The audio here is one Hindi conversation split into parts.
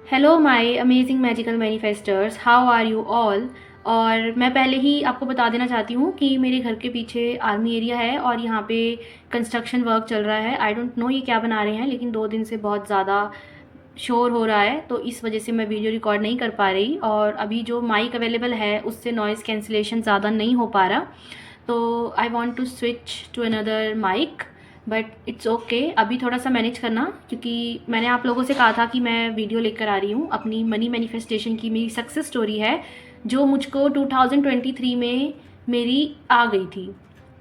Hello my amazing magical manifesters, how are you all. और मैं पहले ही आपको बता देना चाहती हूँ कि मेरे घर के पीछे आर्मी एरिया है और यहाँ पे कंस्ट्रक्शन वर्क चल रहा है। आई डोंट नो ये क्या बना रहे हैं, लेकिन 2 दिन से बहुत ज़्यादा शोर हो रहा है, तो इस वजह से मैं वीडियो रिकॉर्ड नहीं कर पा रही। और अभी जो माइक अवेलेबल है उससे नॉइज़ कैंसिलेशन ज़्यादा नहीं हो पा रहा, तो I want to switch to another mic, but it's okay. अभी थोड़ा सा मैनेज करना, क्योंकि मैंने आप लोगों से कहा था कि मैं वीडियो लेकर आ रही हूँ अपनी मनी मैनिफेस्टेशन की। मेरी सक्सेस स्टोरी है जो मुझको 2023 में मेरी आ गई थी,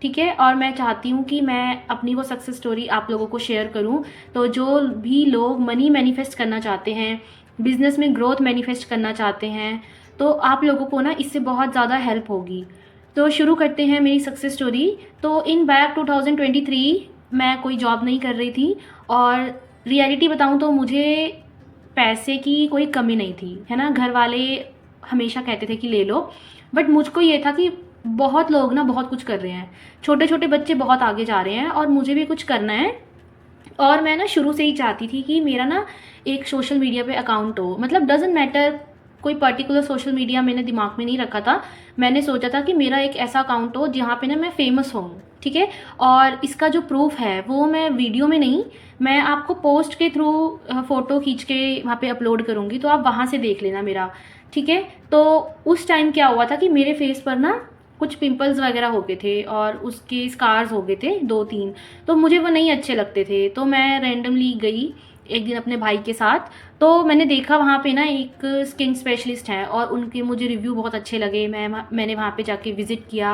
ठीक है। और मैं चाहती हूँ कि मैं अपनी वो सक्सेस स्टोरी आप लोगों को शेयर करूँ। तो जो भी लोग मनी मैनिफेस्ट करना चाहते हैं, बिजनेस में ग्रोथ मैनिफेस्ट करना चाहते हैं, तो आप लोगों को ना इससे बहुत ज़्यादा हेल्प होगी। तो शुरू करते हैं मेरी सक्सेस स्टोरी। तो इन बैक 2023 मैं कोई जॉब नहीं कर रही थी, और रियलिटी बताऊँ तो मुझे पैसे की कोई कमी नहीं थी, है ना। घर वाले हमेशा कहते थे कि ले लो, बट मुझको ये था कि बहुत लोग ना बहुत कुछ कर रहे हैं, छोटे छोटे बच्चे बहुत आगे जा रहे हैं और मुझे भी कुछ करना है। और मैं ना शुरू से ही चाहती थी कि मेरा ना एक सोशल मीडिया पे अकाउंट हो, मतलब डजेंट मैटर कोई पर्टिकुलर सोशल मीडिया मैंने दिमाग में नहीं रखा था। मैंने सोचा था कि मेरा एक ऐसा अकाउंट हो जहाँ पे ना मैं फेमस हूँ, ठीक है। और इसका जो प्रूफ है वो मैं वीडियो में नहीं, मैं आपको पोस्ट के थ्रू फ़ोटो खींच के वहाँ पे अपलोड करूँगी, तो आप वहाँ से देख लेना मेरा, ठीक है। तो उस टाइम क्या हुआ था कि मेरे फेस पर ना कुछ पिंपल्स वगैरह हो गए थे और उसके स्कार्स हो गए थे 2-3, तो मुझे वो नहीं अच्छे लगते थे। तो मैं रैंडमली गई एक दिन अपने भाई के साथ, तो मैंने देखा वहाँ पे ना एक स्किन स्पेशलिस्ट है और उनके मुझे रिव्यू बहुत अच्छे लगे। मैंने वहाँ पे जाके विज़िट किया।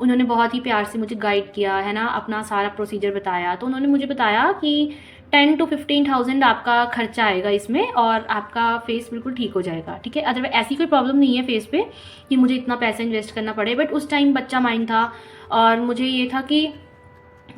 उन्होंने बहुत ही प्यार से मुझे गाइड किया, है ना, अपना सारा प्रोसीजर बताया। तो उन्होंने मुझे बताया कि 10 to 15,000 आपका खर्चा आएगा इसमें और आपका फेस बिल्कुल ठीक हो जाएगा, ठीक है। अदरवाइज ऐसी कोई प्रॉब्लम नहीं है फेस पे कि मुझे इतना पैसा इन्वेस्ट करना पड़े, बट उस टाइम बच्चा माइंड था और मुझे ये था कि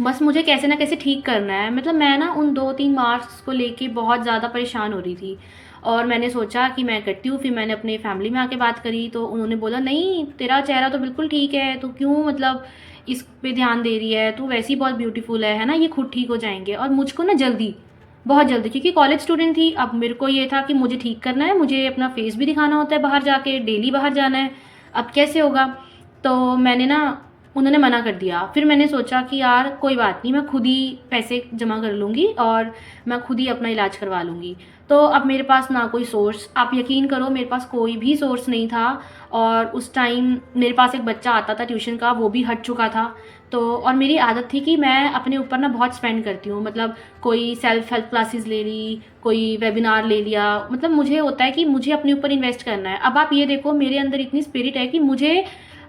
बस मुझे कैसे ना कैसे ठीक करना है। मतलब मैं ना उन 2-3 मार्क्स को लेके बहुत ज़्यादा परेशान हो रही थी और मैंने सोचा कि मैं करती हूँ। फिर मैंने अपने फैमिली में आके बात करी, तो उन्होंने बोला नहीं, तेरा चेहरा तो बिल्कुल ठीक है, तो क्यों मतलब इस पे ध्यान दे रही है, तू वैसे ही बहुत ब्यूटीफुल है ना, ये खुद ठीक हो जाएंगे। और मुझको ना जल्दी, बहुत जल्दी, क्योंकि कॉलेज स्टूडेंट थी, अब मेरे को ये था कि मुझे ठीक करना है, मुझे अपना फेस भी दिखाना होता है, बाहर जाके डेली बाहर जाना है, अब कैसे होगा। तो मैंने ना, उन्होंने मना कर दिया। फिर मैंने सोचा कि यार कोई बात नहीं, मैं खुद ही पैसे जमा कर लूँगी और मैं खुद ही अपना इलाज करवा लूँगी। तो अब मेरे पास ना कोई सोर्स, आप यकीन करो मेरे पास कोई भी सोर्स नहीं था। और उस टाइम मेरे पास एक बच्चा आता था ट्यूशन का, वो भी हट चुका था। तो और मेरी आदत थी कि मैं अपने ऊपर ना बहुत स्पेंड करती हूँ, मतलब कोई सेल्फ हेल्प क्लासेस ले ली, कोई वेबिनार ले लिया, मतलब मुझे होता है कि मुझे अपने ऊपर इन्वेस्ट करना है। अब आप ये देखो, मेरे अंदर इतनी स्पिरिट है कि मुझे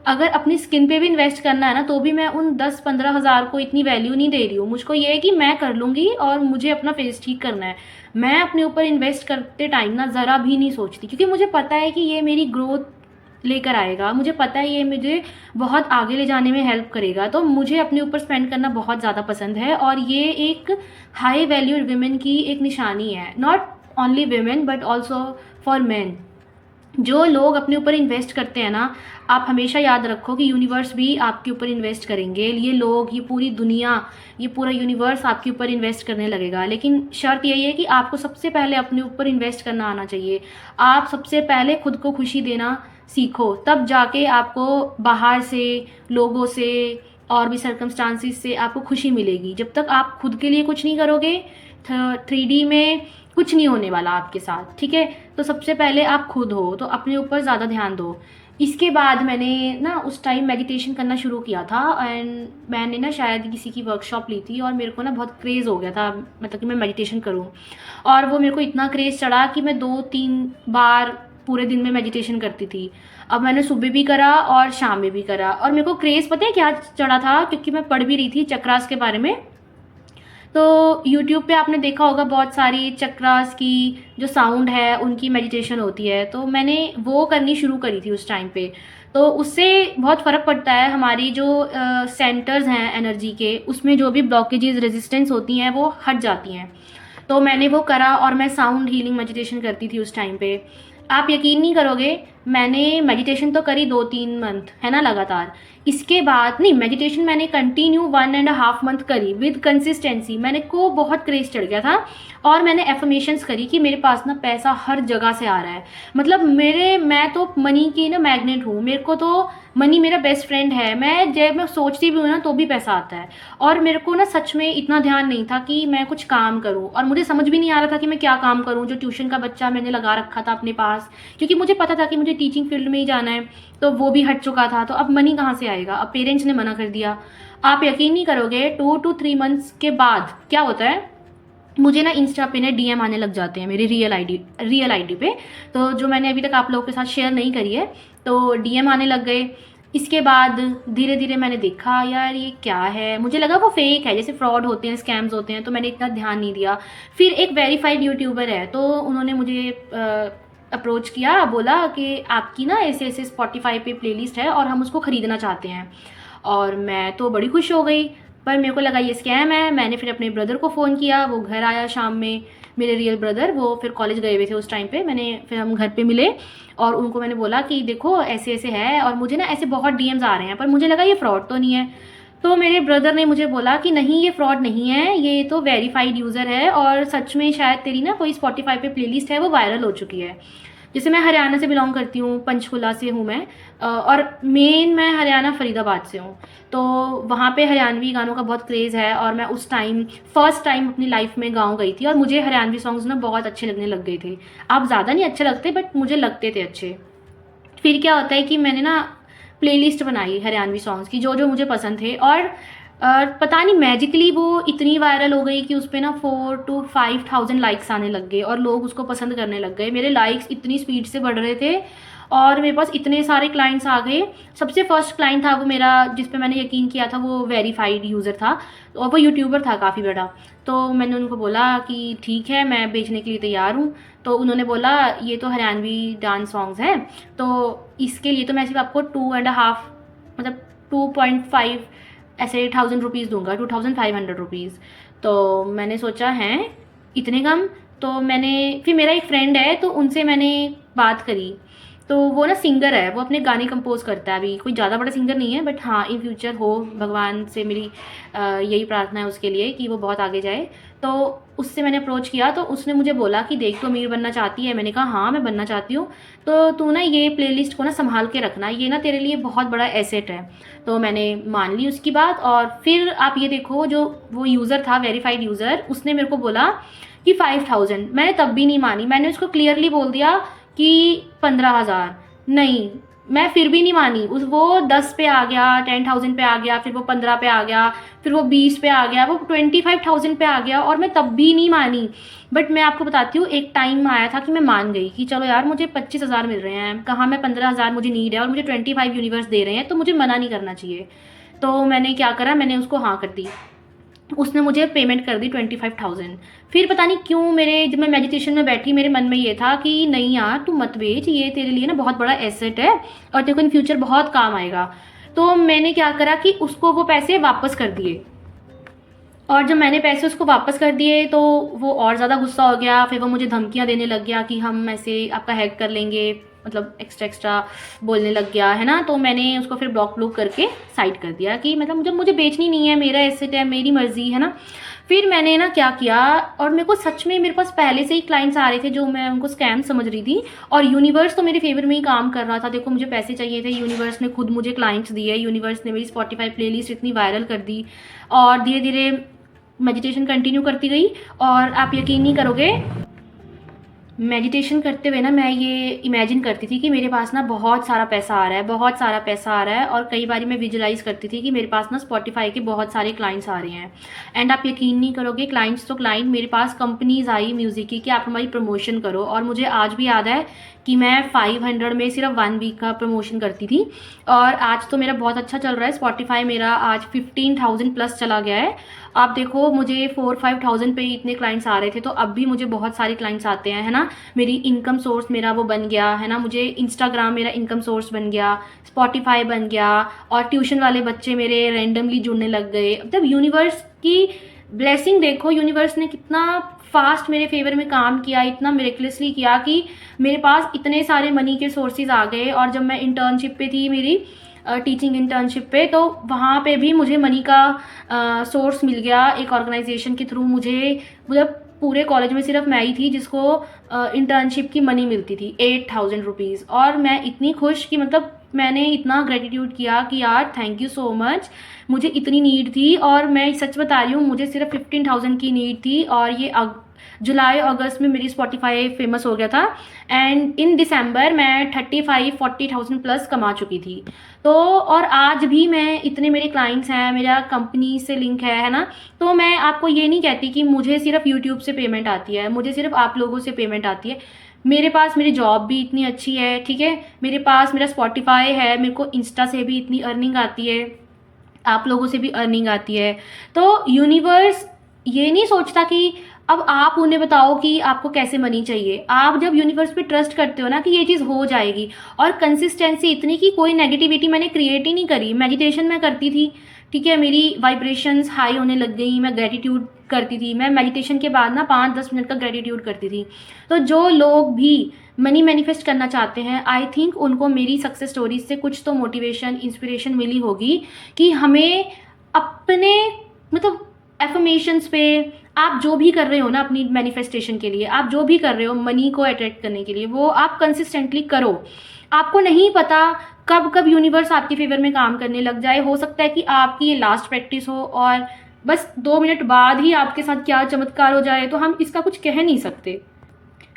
अगर अपनी स्किन पे भी इन्वेस्ट करना है ना, तो भी मैं उन 10-15 हज़ार को इतनी वैल्यू नहीं दे रही हूँ। मुझको ये है कि मैं कर लूँगी और मुझे अपना फेस ठीक करना है। मैं अपने ऊपर इन्वेस्ट करते टाइम ना ज़रा भी नहीं सोचती, क्योंकि मुझे पता है कि ये मेरी ग्रोथ लेकर आएगा, मुझे पता है ये मुझे बहुत आगे ले जाने में हेल्प करेगा। तो मुझे अपने ऊपर स्पेंड करना बहुत ज़्यादा पसंद है और ये एक हाई वैल्यूड वुमेन की एक निशानी है, not only women but also for man. जो लोग अपने ऊपर इन्वेस्ट करते हैं ना, आप हमेशा याद रखो कि यूनिवर्स भी आपके ऊपर इन्वेस्ट करेंगे। ये लोग, ये पूरी दुनिया, ये पूरा यूनिवर्स आपके ऊपर इन्वेस्ट करने लगेगा। लेकिन शर्त यही है कि आपको सबसे पहले अपने ऊपर इन्वेस्ट करना आना चाहिए। आप सबसे पहले खुद को खुशी देना सीखो, तब जाके आपको बाहर से, लोगों से और भी सर्कमस्टांसिस से आपको खुशी मिलेगी। जब तक आप खुद के लिए कुछ नहीं करोगे, 3D में कुछ नहीं होने वाला आपके साथ, ठीक है। तो सबसे पहले आप खुद हो, तो अपने ऊपर ज़्यादा ध्यान दो। इसके बाद मैंने ना उस टाइम मेडिटेशन करना शुरू किया था एंड मैंने ना शायद किसी की वर्कशॉप ली थी और मेरे को ना बहुत क्रेज़ हो गया था, मतलब कि मैं मेडिटेशन करूं। और वो मेरे को इतना क्रेज़ चढ़ा कि मैं 2-3 बार पूरे दिन में मेडिटेशन करती थी। अब मैंने सुबह भी करा और शाम में भी करा, और मेरे को क्रेज़ पता है क्या चढ़ा था, क्योंकि मैं पढ़ भी रही थी चक्रास के बारे में। तो यूट्यूब पे आपने देखा होगा बहुत सारी चक्रास की जो साउंड है उनकी मेडिटेशन होती है, तो मैंने वो करनी शुरू करी थी उस टाइम पे। तो उससे बहुत फ़र्क पड़ता है, हमारी जो सेंटर्स हैं एनर्जी के, उसमें जो भी ब्लॉकेजेस, रेजिस्टेंस होती हैं वो हट जाती हैं। तो मैंने वो करा और मैं साउंड हीलिंग मेडिटेशन करती थी उस टाइम पे। आप यकीन नहीं करोगे, मैंने मेडिटेशन तो करी 2-3 मंथ, है ना, लगातार। इसके बाद नहीं, मेडिटेशन मैंने कंटिन्यू 1.5 मंथ करी विद कंसिस्टेंसी। मैंने को बहुत क्रेज़ चढ़ गया था और मैंने एफर्मेशंस करी कि मेरे पास ना पैसा हर जगह से आ रहा है। मतलब मैं तो मनी की ना मैग्नेट हूँ, मेरे को तो मनी मेरा बेस्ट फ्रेंड है। जब मैं सोचती भी हूँ ना तो भी पैसा आता है। और मेरे को ना सच में इतना ध्यान नहीं था कि मैं कुछ काम करूँ, और मुझे समझ भी नहीं आ रहा था कि मैं क्या काम करूँ। जो ट्यूशन का बच्चा मैंने लगा रखा था अपने पास, क्योंकि मुझे पता था कि मुझे टीचिंग फील्ड में ही जाना है, तो वो भी हट चुका था। तो अब मनी कहाँ से आएगा? अब पेरेंट्स ने मना कर दिया। आप यकीन नहीं करोगे, 2 to 3 मंथ्स के बाद क्या होता है, मुझे ना इंस्टा पे ना डीएम आने लग जाते हैं मेरी रियल आईडी पे। तो जो मैंने अभी तक आप लोगों के साथ शेयर नहीं करी है, तो डीएम आने लग गए। इसके बाद धीरे धीरे मैंने देखा, यार ये क्या है, मुझे लगा वो फेक है, जैसे फ्रॉड होते हैं, स्कैम्स होते हैं, तो मैंने इतना ध्यान नहीं दिया। फिर एक वेरीफाइड यूट्यूबर है, तो उन्होंने मुझे अप्रोच किया, बोला कि आपकी ना ऐसे ऐसे स्पॉटिफाई पे प्लेलिस्ट है और हम उसको ख़रीदना चाहते हैं। और मैं तो बड़ी खुश हो गई, पर मेरे को लगा ये स्कैम है। मैंने फिर अपने ब्रदर को फ़ोन किया, वो घर आया शाम में। मेरे रियल ब्रदर, वो फिर कॉलेज गए हुए थे उस टाइम पे। फिर हम घर पे मिले और उनको मैंने बोला कि देखो ऐसे ऐसे है, और मुझे ना ऐसे बहुत डीएम्स आ रहे हैं, पर मुझे लगा ये फ्रॉड तो नहीं है। तो मेरे ब्रदर ने मुझे बोला कि नहीं, ये फ्रॉड नहीं है, ये तो वेरीफाइड यूज़र है, और सच में शायद तेरी ना कोई स्पॉटिफाई पे प्लेलिस्ट है, वो वायरल हो चुकी है। जैसे मैं हरियाणा से बिलोंग करती हूँ, पंचकुला से हूँ मैं, और मैं हरियाणा फरीदाबाद से हूँ। तो वहाँ पे हरियाणवी गानों का बहुत क्रेज़ है, और मैं उस टाइम फर्स्ट टाइम अपनी लाइफ में गाँव गई थी, और मुझे हरियाणवी सॉन्ग्स ना बहुत अच्छे लगने लग गए थे। अब ज़्यादा नहीं अच्छे लगते, बट मुझे लगते थे अच्छे। फिर क्या होता है कि मैंने ना प्लेलिस्ट बनाई हरियाणवी सॉन्ग्स की, जो जो मुझे पसंद थे, और पता नहीं मैजिकली वो इतनी वायरल हो गई कि उस पर ना 4 to 5 thousand लाइक्स आने लग गए, और लोग उसको पसंद करने लग गए। मेरे लाइक्स इतनी स्पीड से बढ़ रहे थे, और मेरे पास इतने सारे क्लाइंट्स आ गए। सबसे फर्स्ट क्लाइंट था वो मेरा, जिस पे मैंने यकीन किया था, वो वेरीफाइड यूज़र था, और वो यूट्यूबर था काफ़ी बड़ा। तो मैंने उनको बोला कि ठीक है, मैं बेचने के लिए तैयार हूँ। तो उन्होंने बोला ये तो हरियाणवी डांस सॉन्ग्स हैं, तो इसके लिए तो मैं सिर्फ आपको 2.5, मतलब 2.5 ऐसे 1000 रुपीज़ दूंगा, 2500 रुपीज़। तो मैंने सोचा हैं इतने कम। तो फिर मेरा एक फ्रेंड है, तो उनसे मैंने बात करी। तो वो ना सिंगर है, वो अपने गाने कंपोज करता है। अभी कोई ज़्यादा बड़ा सिंगर नहीं है, बट हाँ इन फ्यूचर हो, भगवान से मेरी यही प्रार्थना है उसके लिए कि वो बहुत आगे जाए। तो उससे मैंने अप्रोच किया, तो उसने मुझे बोला कि देख, तो अमीर बनना चाहती है। मैंने कहा हाँ मैं बनना चाहती हूँ, तो तू ना ये प्लेलिस्ट को ना संभाल के रखना, ये ना तेरे लिए बहुत बड़ा एसेट है। तो मैंने मान ली उसकी बात। और फिर आप ये देखो, जो वो यूज़र था वेरीफाइड यूज़र, उसने मेरे को बोला कि 5000। मैंने तब भी नहीं मानी, मैंने उसको क्लियरली बोल दिया कि 15,000। नहीं, मैं फिर भी नहीं मानी। वो 10 पे आ गया, 10,000 पे आ गया, फिर वो 15 पे आ गया, फिर वो 20 पे आ गया, वो 25,000 पे आ गया, और मैं तब भी नहीं मानी। बट मैं आपको बताती हूँ, एक टाइम आया था कि मैं मान गई कि चलो यार, मुझे 25,000 मिल रहे हैं, कहाँ मैं 15,000 मुझे नीड है, और मुझे 25 यूनिवर्स दे रहे हैं, तो मुझे मना नहीं करना चाहिए। तो मैंने क्या करा, मैंने उसको हाँ कर दी। उसने मुझे पेमेंट कर दी 25,000। फिर पता नहीं क्यों जब मैं मेडिटेशन में बैठी, मेरे मन में ये था कि नहीं यार, तू मत बेच, ये तेरे लिए ना बहुत बड़ा एसेट है, और तेरे को इन फ्यूचर बहुत काम आएगा। तो मैंने क्या करा कि उसको वो पैसे वापस कर दिए। और जब मैंने पैसे उसको वापस कर दिए, तो वो और ज़्यादा गुस्सा हो गया। फिर वो मुझे धमकियाँ देने लग गया कि हम ऐसे आपका हैक कर लेंगे, मतलब एक्स्ट्रा बोलने लग गया, है ना। तो मैंने उसको फिर ब्लॉक करके साइड कर दिया कि मतलब जब मुझे बेचनी नहीं है, मेरा एसेट है, मेरी मर्ज़ी है ना। फिर मैंने ना क्या किया, और मेरे को सच में, मेरे पास पहले से ही क्लाइंट्स आ रहे थे जो मैं उनको स्कैम समझ रही थी, और यूनिवर्स तो मेरे फेवर में ही काम कर रहा था। देखो, मुझे पैसे चाहिए थे, यूनिवर्स ने खुद मुझे क्लाइंट्स दिए, यूनिवर्स ने मेरी स्पॉटिफाई प्लेलिस्ट इतनी वायरल कर दी, और धीरे धीरे मेडिटेशन कंटिन्यू करती गई। और आप यकीन नहीं करोगे, मेडिटेशन करते हुए ना मैं ये इमेजिन करती थी कि मेरे पास ना बहुत सारा पैसा आ रहा है, बहुत सारा पैसा आ रहा है। और कई बार मैं विजुलाइज़ करती थी कि मेरे पास ना स्पॉटिफाई के बहुत सारे क्लाइंट्स आ रहे हैं। एंड आप यकीन नहीं करोगे, क्लाइंट्स तो क्लाइंट, मेरे पास कंपनीज आई म्यूज़िक की कि आप हमारी प्रमोशन करो। और मुझे आज भी याद है कि मैं 500 में सिर्फ 1 वीक का प्रमोशन करती थी, और आज तो मेरा बहुत अच्छा चल रहा है। स्पॉटिफाई मेरा आज 15,000 प्लस चला गया है। आप देखो, मुझे 4-5 thousand पे इतने क्लाइंट्स आ रहे थे, तो अब भी मुझे बहुत सारे क्लाइंट्स आते हैं, है ना। मेरी इनकम सोर्स मेरा वो बन गया, है ना। मुझे इंस्टाग्राम मेरा इनकम सोर्स बन गया, स्पॉटिफाई बन गया, और ट्यूशन वाले बच्चे मेरे रैंडमली जुड़ने लग गए। मतलब यूनिवर्स की ब्लेसिंग देखो, यूनिवर्स ने कितना फास्ट मेरे फेवर में काम किया, इतना मिरेकलसली किया कि मेरे पास इतने सारे मनी के सोर्सेज आ गए। और जब मैं इंटर्नशिप पे थी, मेरी टीचिंग इंटर्नशिप पे, तो वहाँ पे भी मुझे मनी का सोर्स मिल गया एक ऑर्गेनाइजेशन के थ्रू। मुझे मतलब पूरे कॉलेज में सिर्फ मैं ही थी जिसको इंटर्नशिप की मनी मिलती थी 8,000 रुपीज़। और मैं इतनी खुश कि मतलब मैंने इतना ग्रेटिट्यूड किया कि यार थैंक यू सो मच, मुझे इतनी नीड थी। और मैं सच बता रही हूँ, मुझे सिर्फ 15,000 की नीड थी और ये जुलाई अगस्त में मेरी स्पॉटिफाई फेमस हो गया था। एंड इन दिसंबर मैं 35-40,000 प्लस कमा चुकी थी। तो और आज भी मैं इतने मेरे क्लाइंट्स हैं, मेरा कंपनी से लिंक है ना। तो मैं आपको ये नहीं कहती कि मुझे सिर्फ यूट्यूब से पेमेंट आती है, मुझे सिर्फ आप लोगों से पेमेंट आती है। मेरे पास मेरी जॉब भी इतनी अच्छी है, ठीक है, मेरे पास मेरा स्पॉटिफाई है, मेरे को इंस्टा से भी इतनी अर्निंग आती है, आप लोगों से भी अर्निंग आती है। तो यूनिवर्स ये नहीं सोचता कि अब आप उन्हें बताओ कि आपको कैसे मनी चाहिए। आप जब यूनिवर्स पे ट्रस्ट करते हो ना कि ये चीज़ हो जाएगी, और कंसिस्टेंसी इतनी कि कोई नेगेटिविटी मैंने क्रिएट ही नहीं करी। मेडिटेशन मैं करती थी, ठीक है, मेरी वाइब्रेशंस हाई होने लग गई, मैं ग्रेटिट्यूड करती थी। मैं मेडिटेशन के बाद ना 5-10 मिनट का ग्रेटिट्यूड करती थी। तो जो लोग भी मनी मैनिफेस्ट करना चाहते हैं, आई थिंक उनको मेरी सक्सेस स्टोरीज से कुछ तो मोटिवेशन, इंस्पिरेशन मिली होगी कि हमें अपने मतलब एफर्मेशंस पे, आप जो भी कर रहे हो ना अपनी मैनिफेस्टेशन के लिए, आप जो भी कर रहे हो मनी को अट्रैक्ट करने के लिए, वो आप कंसिस्टेंटली करो। आपको नहीं पता कब कब यूनिवर्स आपके फेवर में काम करने लग जाए। हो सकता है कि आपकी ये लास्ट प्रैक्टिस हो और बस 2 मिनट बाद ही आपके साथ क्या चमत्कार हो जाए, तो हम इसका कुछ कह नहीं सकते।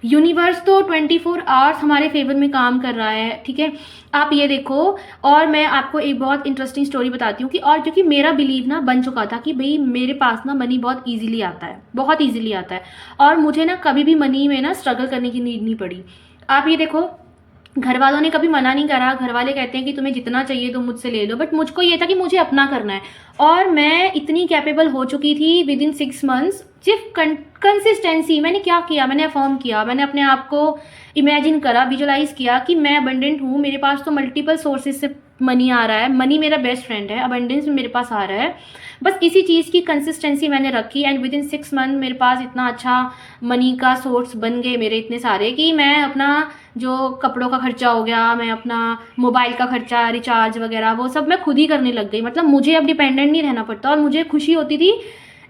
यूनिवर्स तो 24 आवर्स हमारे फेवर में काम कर रहा है, ठीक है। आप ये देखो, और मैं आपको एक बहुत इंटरेस्टिंग स्टोरी बताती हूँ कि और क्योंकि मेरा बिलीव ना बन चुका था कि भाई मेरे पास ना मनी बहुत इजीली आता है, बहुत इजीली आता है, और मुझे ना कभी भी मनी में ना स्ट्रगल करने की नीड नहीं पड़ी। आप ये देखो, घर वालों ने कभी मना नहीं करा। घर वाले कहते हैं कि तुम्हें जितना चाहिए तुम मुझसे ले लो, बट मुझको ये था कि मुझे अपना करना है। और मैं इतनी कैपेबल हो चुकी थी विद इन 6 मंथ्स। सिर्फ कंसिस्टेंसी, मैंने क्या किया, मैंने अफर्म किया, मैंने अपने आप को इमेजिन करा, विजुलाइज किया कि मैं अबंडेंट हूँ, मेरे पास तो मल्टीपल सोर्सेज से मनी आ रहा है, मनी मेरा बेस्ट फ्रेंड है, अबंडेंस मेरे पास आ रहा है। बस इसी चीज़ की कंसिस्टेंसी मैंने रखी, एंड विद इन 6 मंथ मेरे पास इतना अच्छा मनी का सोर्स बन गए मेरे इतने सारे कि मैं अपना जो कपड़ों का खर्चा हो गया, मैं अपना मोबाइल का खर्चा, रिचार्ज वगैरह, वो सब मैं खुद ही करने लग गई। मतलब मुझे अब डिपेंडेंट नहीं रहना पड़ता। और मुझे खुशी होती थी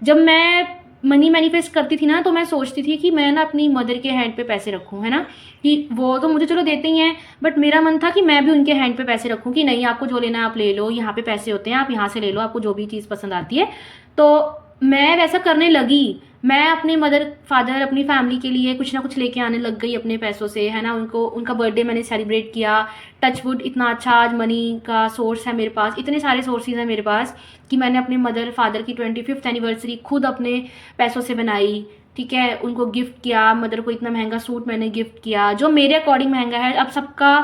जब मैं मनी मैनिफेस्ट करती थी ना, तो मैं सोचती थी कि मैं ना अपनी मदर के हैंड पे पैसे रखूँ, है ना, कि वो तो मुझे चलो देते ही हैं, बट मेरा मन था कि मैं भी उनके हैंड पे पैसे रखूँ कि नहीं, आपको जो लेना है आप ले लो, यहाँ पे पैसे होते हैं, आप यहाँ से ले लो, आपको जो भी चीज़ पसंद आती है। तो मैं वैसा करने लगी। मैं अपने मदर फादर, अपनी फैमिली के लिए कुछ ना कुछ लेके आने लग गई अपने पैसों से, है ना। उनको, उनका बर्थडे मैंने सेलिब्रेट किया। टचवुड, इतना अच्छा आज मनी का सोर्स है मेरे पास, इतने सारे सोर्सेज हैं मेरे पास कि मैंने अपने मदर फादर की 25th एनिवर्सरी खुद अपने पैसों से बनाई, ठीक है। उनको गिफ्ट किया, मदर को इतना महंगा सूट मैंने गिफ्ट किया जो मेरे अकॉर्डिंग महंगा है। अब सबका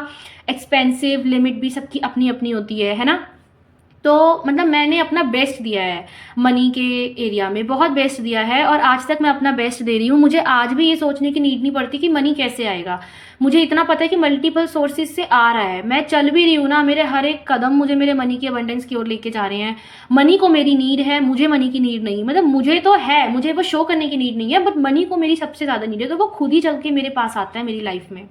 एक्सपेंसिव लिमिट भी सबकी अपनी अपनी होती है ना। तो मतलब मैंने अपना बेस्ट दिया है मनी के एरिया में, बहुत बेस्ट दिया है, और आज तक मैं अपना बेस्ट दे रही हूँ। मुझे आज भी ये सोचने की नीड नहीं पड़ती कि मनी कैसे आएगा। मुझे इतना पता है कि मल्टीपल सोर्सेज से आ रहा है। मैं चल भी रही हूँ ना, मेरे हर एक कदम मुझे मेरे मनी की अबंडेंस की ओर लेके जा रहे हैं। मनी को मेरी नीड है, मुझे मनी की नीड नहीं। मतलब मुझे तो है, मुझे वो शो करने की नीड नहीं है, बट मनी को मेरी सबसे ज़्यादा नीड है, तो वो खुद ही चल के मेरे पास आता है मेरी लाइफ में।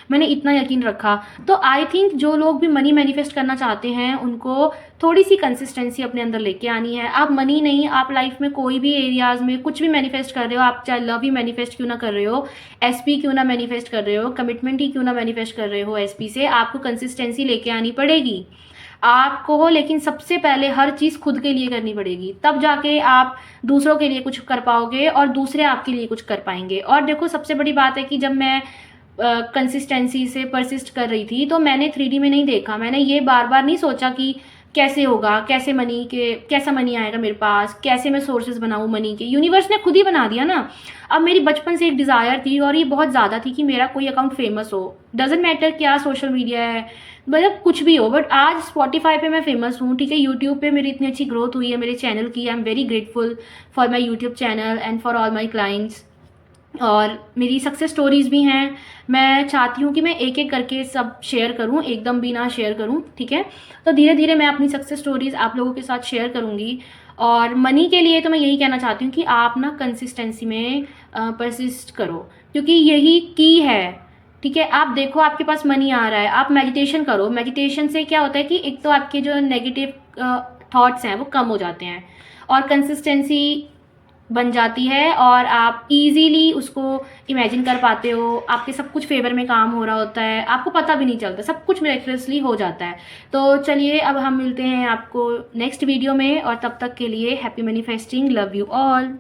मैंने इतना यकीन रखा। तो आई थिंक जो लोग भी मनी मैनिफेस्ट करना चाहते हैं उनको थोड़ी सी कंसिस्टेंसी अपने अंदर लेके आनी है। आप मनी नहीं, आप लाइफ में कोई भी एरियाज में कुछ भी मैनिफेस्ट कर रहे हो, आप चाहे लव ही मैनिफेस्ट क्यों ना कर रहे हो, एसपी क्यों ना मैनिफेस्ट कर रहे हो, कमिटमेंट ही क्यों ना मैनिफेस्ट कर रहे हो, एसपी से आपको कंसिस्टेंसी लेके आनी पड़ेगी आपको। लेकिन सबसे पहले हर चीज़ खुद के लिए करनी पड़ेगी, तब जाके आप दूसरों के लिए कुछ कर पाओगे और दूसरे आपके लिए कुछ कर पाएंगे। और देखो, सबसे बड़ी बात है कि जब मैं कंसिस्टेंसी से परसिस्ट कर रही थी तो मैंने 3D में नहीं देखा। मैंने ये बार बार नहीं सोचा कि कैसे होगा, कैसे मनी के, कैसा मनी आएगा मेरे पास, कैसे मैं सोर्सेज बनाऊँ मनी के। यूनिवर्स ने खुद ही बना दिया ना। अब मेरी बचपन से एक डिज़ायर थी, और ये बहुत ज़्यादा थी, कि मेरा कोई अकाउंट फेमस हो। डजेंट मैटर क्या सोशल मीडिया है, मतलब कुछ भी हो, बट आज स्पॉटिफाई पे मैं फेमस हूँ, ठीक है। यूट्यूब पे मेरी इतनी अच्छी ग्रोथ हुई है मेरे चैनल की। I am very grateful for my YouTube channel and for all my clients. और मेरी सक्सेस स्टोरीज़ भी हैं। मैं चाहती हूँ कि मैं एक एक करके सब शेयर करूँ, एकदम भी ना शेयर करूँ, ठीक है। तो धीरे धीरे मैं अपनी सक्सेस स्टोरीज़ आप लोगों के साथ शेयर करूँगी। और मनी के लिए तो मैं यही कहना चाहती हूँ कि आप ना कंसिस्टेंसी में परसिस्ट करो, क्योंकि यही की है, ठीक है। आप देखो आपके पास मनी आ रहा है, आप मेडिटेशन करो। मेडिटेशन से क्या होता है कि एक तो आपके जो नेगेटिव थॉट्स हैं वो कम हो जाते हैं, और कंसिस्टेंसी बन जाती है, और आप इजीली उसको इमेजिन कर पाते हो। आपके सब कुछ फेवर में काम हो रहा होता है, आपको पता भी नहीं चलता, सब कुछ मिरेकलसली हो जाता है। तो चलिए अब हम मिलते हैं आपको नेक्स्ट वीडियो में, और तब तक के लिए happy manifesting, love you all.